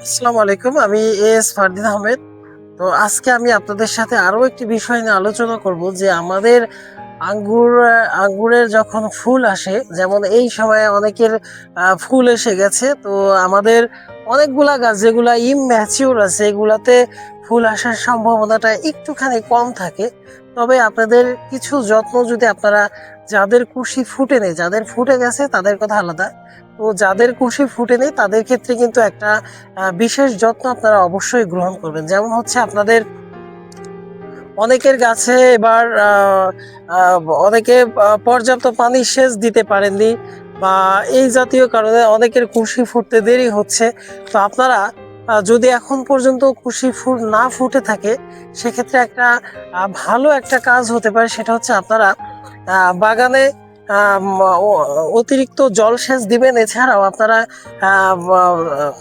আসসালামু আলাইকুম। আমি ফারদিন আহমেদ। তো আজকে আমি আপনাদের সাথে আরো একটি বিষয় নিয়ে আলোচনা করব যে আমাদের আঙ্গুরের যখন ফুল আসে, যেমন এই সময়ে অনেকের ফুল এসে গেছে। তো আমাদের অনেকগুলা গাছ যেগুলা ইমম্যাচিউর আছে, এগুলাতে ফুল আসার সম্ভাবনাটা একটুখানি কম থাকে। তবে আপনাদের কিছু যত্ন যদি আপনারা, যাদের কুশি ফুটেনি, যাদের ফুটে গেছে তাদের কথা আলাদা, তো যাদের কুশি ফুটেনি তাদের ক্ষেত্রে কিন্তু একটা বিশেষ যত্ন আপনারা অবশ্যই গ্রহণ করবেন। যেমন হচ্ছে আপনাদের অনেকের গাছে এবার অনেকে পর্যাপ্ত পানি সেচ দিতে পারেননি, বা এই জাতীয় কারণে অনেকের কুশি ফুটতে দেরি হচ্ছে। তো আপনারা যদি এখন পর্যন্ত কুশি ফুল না ফুটে থাকে, সেক্ষেত্রে একটা ভালো একটা কাজ হতে পারে, সেটা হচ্ছে আপনারা বাগানে অতিরিক্ত জলসেচ দিবেন। এছাড়াও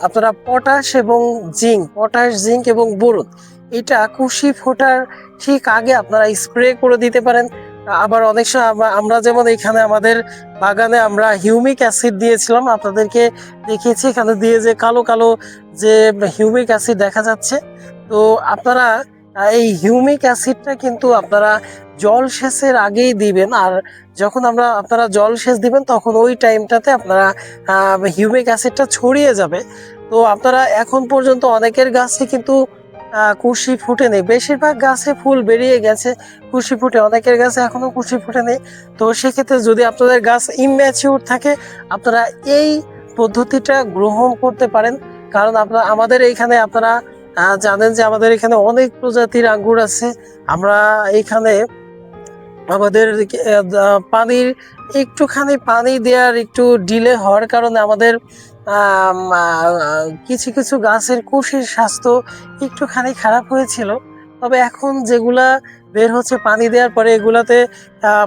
আপনারা পটাশ, জিঙ্ক এবং বোরন, এটা কুশি ফোটার ঠিক আগে আপনারা স্প্রে করে দিতে পারেন। আবার অনেক সময় আমরা যেমন এখানে আমাদের বাগানে আমরা হিউমিক অ্যাসিড দিয়েছিলাম, আপনাদেরকে দেখিয়েছি এখানে দিয়ে যে কালো কালো যে হিউমিক অ্যাসিড দেখা যাচ্ছে। তো আপনারা এই হিউমিক অ্যাসিডটা কিন্তু আপনারা জল সেচের আগেই দিবেন। আর যখন আপনারা জল সেচ দিবেন তখন ওই টাইমটাতে আপনারা হিউমিক অ্যাসিডটা ছড়িয়ে যাবে। তো আপনারা এখন পর্যন্ত অনেকের গাছে কিন্তু কুশি ফুটেনি, বেশিরভাগ গাছে ফুল বেরিয়ে গেছে, কুশি ফুটে অনেকের গাছে এখনো কুশি ফুটেনি। তো সেক্ষেত্রে যদি আপনাদের গাছ ইমম্যাচিউর থাকে, আপনারা এই পদ্ধতিটা গ্রহণ করতে পারেন। কারণ আমাদের এইখানে আপনারা জানেন যে আমাদের এখানে অনেক প্রজাতির আঙ্গুর আছে। আমরা এইখানে আমাদের পানির একটুখানি পানি দেওয়ার একটু ডিলে হওয়ার কারণে আমাদের কিছু কিছু গাছের কুশির স্বাস্থ্য একটুখানি খারাপ হয়েছিল। তবে এখন যেগুলা বের হচ্ছে পানি দেওয়ার পরে, এগুলাতে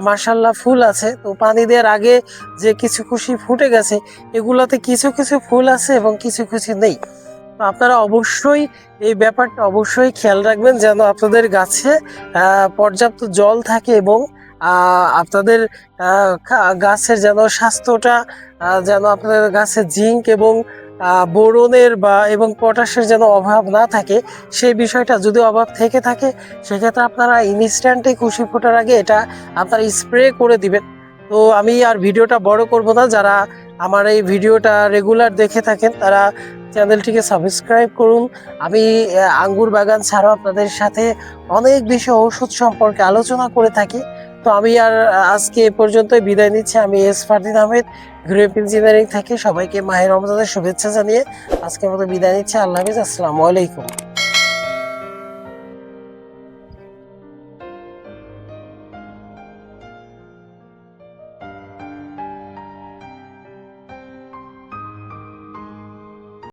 মাশাল্লাহ ফুল আছে। তো পানি দেওয়ার আগে যে কিছু কুশি ফুটে গেছে, এগুলাতে কিছু কিছু ফুল আছে এবং কিছু কিছু নেই। তো আপনারা অবশ্যই এই ব্যাপারটা অবশ্যই খেয়াল রাখবেন, যেন আপনাদের গাছে পর্যাপ্ত জল থাকে এবং আপনাদের গাছের যেন স্বাস্থ্যটা, যেন আপনাদের গাছে জিঙ্ক এবং বোরনের এবং পটাশের যেন অভাব না থাকে। সেই বিষয়টা যদি অভাব থেকে থাকে, সেক্ষেত্রে আপনারা ইনস্ট্যান্টে কুশি ফোটার আগে এটা আপনারা স্প্রে করে দিবেন। তো আমি আর ভিডিওটা বড় করব না। যারা আমার এই ভিডিওটা রেগুলার দেখে থাকেন তারা চ্যানেলটিকে সাবস্ক্রাইব করুন। আমি আঙ্গুর বাগান ছাড়াও আপনাদের সাথে অনেক বেশি ঔষধ সম্পর্কে আলোচনা করে থাকি। তো আমি আর আজকে এ পর্যন্তই বিদায় নিচ্ছি। আমি ফারদিন আহমেদ, গ্রেপ ইঞ্জিনিয়ারিং থেকে সবাইকে মাহে রমজানের শুভেচ্ছা জানিয়ে আজকের মতো বিদায় নিচ্ছি। আল্লাহ হাফিজ, আসসালামু আলাইকুম।